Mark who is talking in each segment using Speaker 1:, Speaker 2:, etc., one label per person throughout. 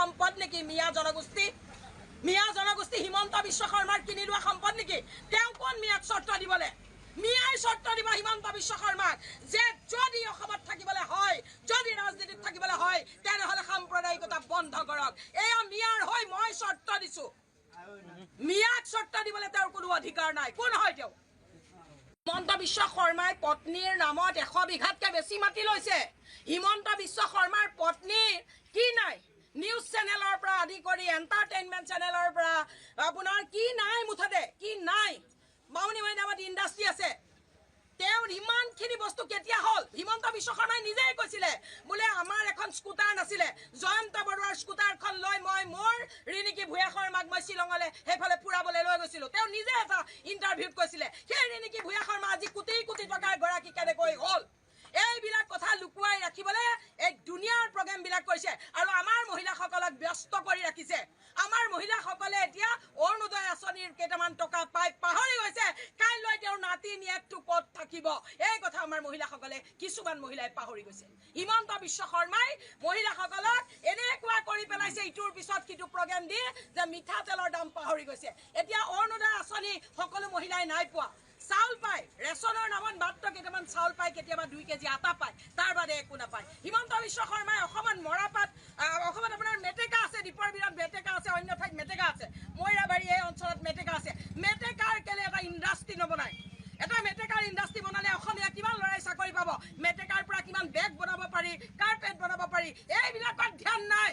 Speaker 1: সম্পদ নেকি মিয়া জনগোষ্ঠী? মিয়া জনগোষ্ঠী হিমন্ত বিশ্ব শৰ্মাৰ কিনি লোৱা সম্পদ নেকি? তেওঁ কোন মিয়াক চৰ্ত দিবলৈ? মিয়াই চৰ্ত দিব হিমন্ত বিশ্ব শৰ্মাক যে যদি অসমত থাকিবলৈ হয়, যদি ৰাজনীতিত থাকিবলৈ হয়, তেনেহ'লে সাম্প্ৰদায়িকতা বন্ধ কৰক। এয়া মিয়াৰ হৈ মই চৰ্ত দিছো। মিয়াক চৰ্ত দিবলৈ তেওঁৰ কোনো অধিকাৰ নাই। কোন হয় তেওঁ? হিমন্ত বিশ্ব শৰ্মাই পত্নীৰ নামত 100 বিঘাতকৈ বেছি মাটি লৈছে। হিমন্ত বিশ্ব শৰ্মাৰ পত্নীৰ কি নাই? নিউজ চেনেলৰ পৰা আদি কৰি এণ্টাৰটেইনমেণ্ট চেনেলৰ পৰা আপোনাৰ কি নাই? মুঠতে কি নাই? বামুণী মৈদামত ইণ্ডাষ্ট্ৰী আছে। তেওঁৰ ইমানখিনি বস্তু কেতিয়া হ'ল? হিমন্ত বিশ্ব শৰ্মাই নিজেই কৈছিলে বোলে আমাৰ এখন স্কুটাৰ নাছিলে, জয়ন্ত বৰুৱাৰ স্কুটাৰখন লৈ মই মোৰ ৰিণিকী ভূঞা শৰ্মাক মই শ্বিলঙলৈ সেইফালে ফুৰাবলৈ লৈ গৈছিলোঁ। তেওঁ নিজে এটা ইণ্টাৰভিউত কৈছিলে। সেই ৰিণিকী ভূঞা শৰ্মা আজি কোটি কোটি টকাৰ গৰাকী কেনেকৈ হ'ল? এইবিলাক কথা লুকুৱাই ৰাখিবলৈ এই দুনিয়াৰ প্ৰগ্ৰেমবিলাক কৰিছে আৰু আমাৰ মহিলাসকলক ব্যস্ত কৰি ৰাখিছে। আমাৰ মহিলাসকলে এতিয়া অৰুণোদয় আঁচনিৰ কেইটামান টকা পাই পাহৰি গৈছে কাইলৈ তেওঁৰ নাতি নীয়েকটো ক'ত থাকিব। এই কথা আমাৰ মহিলাসকলে কিছুমান মহিলাই পাহৰি গৈছে। হিমন্ত বিশ্ব শৰ্মাই মহিলাসকলক এনেকুৱা কৰি পেলাইছে ইটোৰ পিছত সিটো প্ৰগ্ৰেম দি যে মিঠাতেলৰ দাম পাহৰি গৈছে। এতিয়া অৰুণোদয় আঁচনি সকলো মহিলাই নাই পোৱা। চাউল পায়, ৰেচনৰ নামত মাত্ৰ কেইটামান চাউল পায়, কেতিয়াবা 2 কেজি আটা পায়, তাৰ বাদে একো নাপায়। হিমন্ত বিশ্ব শৰ্মাই অসমত মৰাপাট, অসমত আপোনাৰ মেটেকা আছে, দ্বীপৰ বিলত মেটেকা আছে, অন্য ঠাইত মেটেকা আছে, মৈৰাবাৰী এই অঞ্চলত মেটেকা আছে। মেটেকাৰ কেলে এটা ইণ্ডাষ্ট্ৰী নবনায়? এটা মেটেকাৰ ইণ্ডাষ্ট্ৰী বনালে অসমীয়া কিমান ল'ৰাই চাকৰি পাব? মেটেকাৰ পৰা কিমান বেগ বনাব পাৰি, কাৰ্পেট বনাব পাৰি, এইবিলাকত ধ্যান নাই।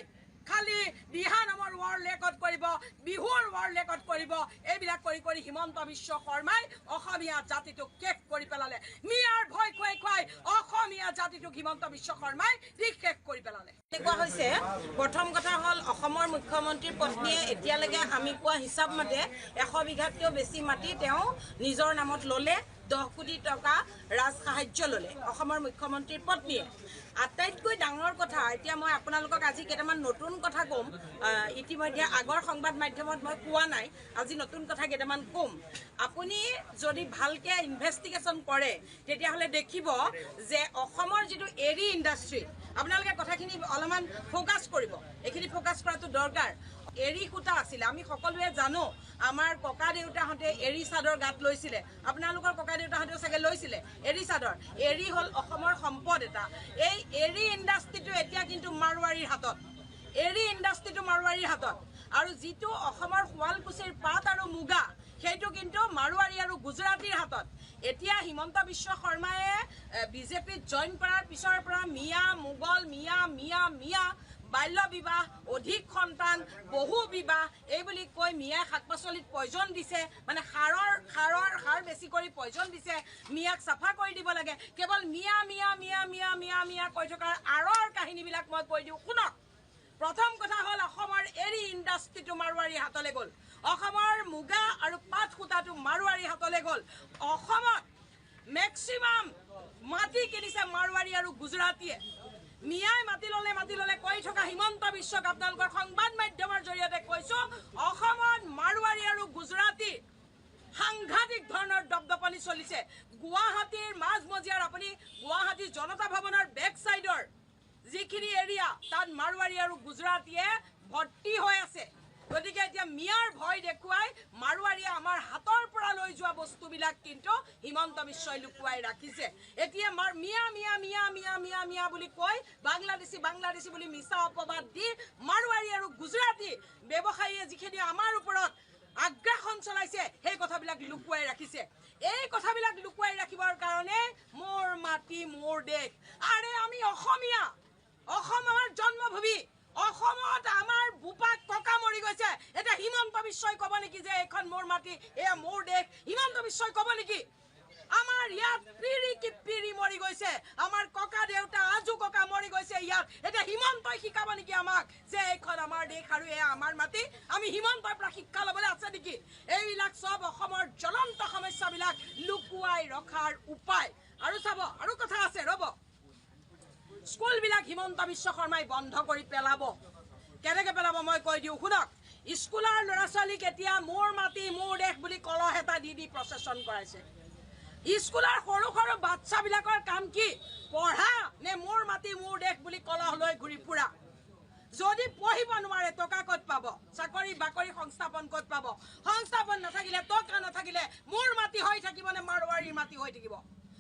Speaker 1: খালি দিহা নামৰ ৱৰ্ল্ড ৰেকৰ্ড কৰিব, বিহুৰ ৱৰ্ল্ড ৰেকৰ্ড কৰিব। এইবিলাক কৰি কৰি হিমন্ত বিশ্ব শৰ্মাই অসমীয়া জাতিটোক শেষ কৰি পেলালে। মিয়াৰ ভয় খুৱাই খুৱাই অসমীয়া জাতিটোক হিমন্ত বিশ্ব শৰ্মাই শেষ কৰি পেলালে। এনেকুৱা হৈছে, প্ৰথম কথা হ'ল অসমৰ মুখ্যমন্ত্ৰীৰ পত্নীয়ে এতিয়ালৈকে আমি কোৱা হিচাপ মতে 100 বিঘাতকৈও বেছি মাটি তেওঁ নিজৰ নামত ল'লে। 10 কোটি টকা ৰাজ সাহায্য ল'লে অসমৰ মুখ্যমন্ত্ৰীৰ পত্নীয়ে। আটাইতকৈ ডাঙৰ কথা, এতিয়া মই আপোনালোকক আজি কেইটামান নতুন কথা ক'ম। ইতিমধ্যে আগৰ সংবাদ মাধ্যমত মই কোৱা নাই, আজি নতুন কথা কেইটামান ক'ম। আপুনি যদি ভালকৈ ইনভেষ্টিগেশ্যন কৰে তেতিয়াহ'লে দেখিব যে অসমৰ যিটো এৰী ইণ্ডাষ্ট্ৰী, আপোনালোকে কথাখিনি অলপমান ফ'কাছ কৰিব। এইখিনি ফ'কাছ কৰাটো দৰকাৰ। এৰী সূতা আছিলে, আমি সকলোৱে জানো। আমাৰ ককা দেউতাহঁতে এৰী চাদৰ গাত লৈছিলে, আপোনালোকৰ ককা দেউতাহঁতেও চাগে লৈছিলে এৰী চাদৰ। এৰী হ'ল অসমৰ সম্পদ এটা। এই এৰী ইণ্ডাষ্ট্ৰীটো এতিয়া কিন্তু মাৰোৱাৰীৰ হাতত। এৰী ইণ্ডাষ্ট্ৰীটো মাৰোৱাৰীৰ হাতত। আৰু যিটো অসমৰ শুৱালকুছিৰ পাট আৰু মুগা, সেইটো কিন্তু মাৰোৱাৰী আৰু গুজৰাটীৰ হাতত। এতিয়া হিমন্ত বিশ্ব শৰ্মায়ে বিজেপিত জইন কৰাৰ পিছৰ পৰা মিয়া মোগল, মিয়া বাল্য বিবাহ, অধিক সন্তান, বহু বিবাহ এই বুলি কৈ মিয়াই শাক পাচলিত পয়জন দিছে, মানে সাৰ বেছি কৰি পয়জন দিছে। মিয়াক চাফা কৰি দিব লাগে। কেৱল মিয়া কৈ থকাৰ আঁৰৰ কাহিনীবিলাক মই কৈ দিওঁ, শুনক। প্ৰথম কথা হ'ল অসমৰ এৰী ইণ্ডাষ্ট্ৰীটো মাৰোৱাৰীৰ হাতলৈ গ'ল। অসমৰ মুগা আৰু পাট সূতাটো মাৰোৱাৰীৰ হাতলৈ গ'ল। অসমত মেক্সিমাম মাটি কিনিছে মাৰোৱাৰী আৰু গুজৰাটীয়ে। মিয়াই মাটি ল'লে কৈ থকা হিমন্ত বিশ্বক আপোনালোকৰ সংবাদ মাধ্যমৰ জৰিয়তে কৈছো, অসমত মাৰোৱাৰী আৰু গুজৰাটী সাংঘাতিক ধৰণৰ দপদপনি চলিছে। গুৱাহাটীৰ মাজমজিয়াৰ আপুনি গুৱাহাটী জনতা ভৱনৰ বেক চাইডৰ যিখিনি এৰিয়া, তাত মাৰোৱাৰী আৰু গুজৰাটীয়ে ভৰ্তি হৈ আছে। গতিকে এতিয়া মিয়াৰ ভয় দেখুৱাই মাৰোৱাৰীয়ে আমাৰ হাতৰ পৰা লৈ যোৱা বস্তুবিলাক কিন্তু হিমন্ত বিশ্বই লুকুৱাই ৰাখিছে। এতিয়া মিয়া বুলি কৈ বাংলাদেশী বুলি মিছা অপবাদ দি মাৰোৱাৰী আৰু গুজৰাটী ব্যৱসায়ীয়ে যিখিনি আমাৰ ওপৰত আগ্ৰাসন চলাইছে সেই কথাবিলাক লুকুৱাই ৰাখিছে। এই কথাবিলাক লুকুৱাই ৰাখিবৰ কাৰণে মোৰ মাটি মোৰ দেশ। আৰে আমি অসমীয়া, অসম আমাৰ জন্মভূমি। অসমত আমাৰ বোপাক ককা মৰি গৈছে। এতিয়া হিমন্ত বিশ্বই ক'ব নেকি যে এইখন মোৰ মাটি, এয়া মোৰ দেশ? হিমন্ত বিশ্বই ক'ব নেকি? আমাৰ ইয়াত পিৰি মৰি গৈছে, আমাৰ ককা দেউতা আজু ককা মৰি গৈছে ইয়াত। এতিয়া হিমন্তই শিকাব নেকি আমাক যে এইখন আমাৰ দেশ আৰু এয়া আমাৰ মাটি? আমি হিমন্তৰ পৰা শিক্ষা ল'বলৈ আছে নেকি? এইবিলাক চব অসমৰ জ্বলন্ত সমস্যাবিলাক লুকুৱাই ৰখাৰ উপায়। আৰু চাব, আৰু কথা আছে, ৰ'ব। স্কুলবিলাক হিমন্ত বিশ্ব শৰ্মাই বন্ধ কৰি পেলাব। কেনেকৈ পেলাব মই কৈ দিওঁ, শুনক। স্কুলৰ ল'ৰা ছোৱালীক এতিয়া মোৰ মাটি মোৰ দেশ বুলি কলহ এটা দি প্ৰচেছন কৰাইছে। স্কুলৰ সৰু সৰু বাচ্চাবিলাকৰ কাম কি? পঢ়া নে মোৰ মাটি মোৰ দেশ বুলি কলহ লৈ ঘূৰি ফুৰা? যদি পঢ়িব নোৱাৰে পাব চাকৰি বাকৰি সংস্থাপন ক'ত পাব সংস্থাপন নাথাকিলে টকা নাথাকিলে মোৰ মাটি হৈ থাকিব নে মাৰোৱাৰীৰ মাটি হৈ থাকিব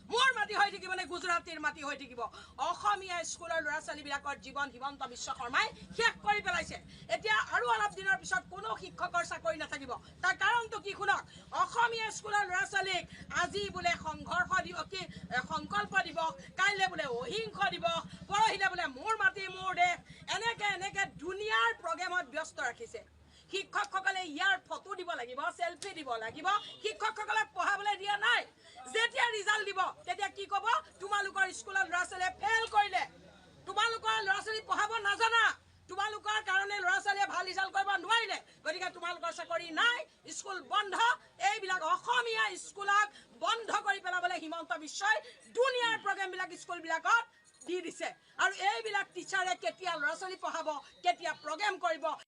Speaker 1: মোৰ মাটি হৈ থাকিব নে গুজৰাটীৰ মাটি হৈ থাকিব অসমীয়া স্কুলৰ ল'ৰা ছোৱালীবিলাকৰ জীৱন হিমন্ত বিশ্ব শৰ্মাই শেষ কৰি পেলাইছে এতিয়া আৰু অলপ দিনৰ পিছত কোনো শিক্ষকৰ চাকৰি নাথাকিব তাৰ কাৰণটো কি শুনক অসমীয়া স্কুলৰ ল'ৰা ছোৱালীক আজি বোলে সংঘৰ্ষ দিৱস কি সংকল্প দিৱস কাইলৈ বোলে অহিংস দিৱস পৰহিলে বোলে মোৰ মাটি মোৰ দেশ এনেকে দুনিয়াৰ প্ৰগ্ৰেমত ব্যস্ত ৰাখিছে শিক্ষকসকলে ইয়াৰ ফটো দিব লাগিব সেলফি দিব লাগিব শিক্ষকসকলক পঢ়াবলৈ দিয়া নাই যেতিয়া ৰিজাল্ট দিব তেতিয়া কি ক'ব তোমালোকৰ স্কুলৰ ল'ৰা ছোৱালীয়ে ফেল কৰিলে তোমালোকৰ ল'ৰা ছোৱালী পঢ়াব নাজানা তোমালোকৰ কাৰণে ল'ৰা ছোৱালীয়ে ভাল ৰিজাল্ট কৰিব নোৱাৰিলে গতিকে তোমালোকৰ চাকৰি নাই স্কুল বন্ধ এইবিলাক অসমীয়া স্কুলক বন্ধ কৰি পেলাবলৈ হিমন্ত বিশ্বই দুনিয়াৰ প্ৰগ্ৰেমবিলাক স্কুলবিলাকত দি দিছে আৰু এইবিলাক টিচাৰে কেতিয়া ল'ৰা ছোৱালী পঢ়াব কেতিয়া প্ৰগ্ৰেম কৰিব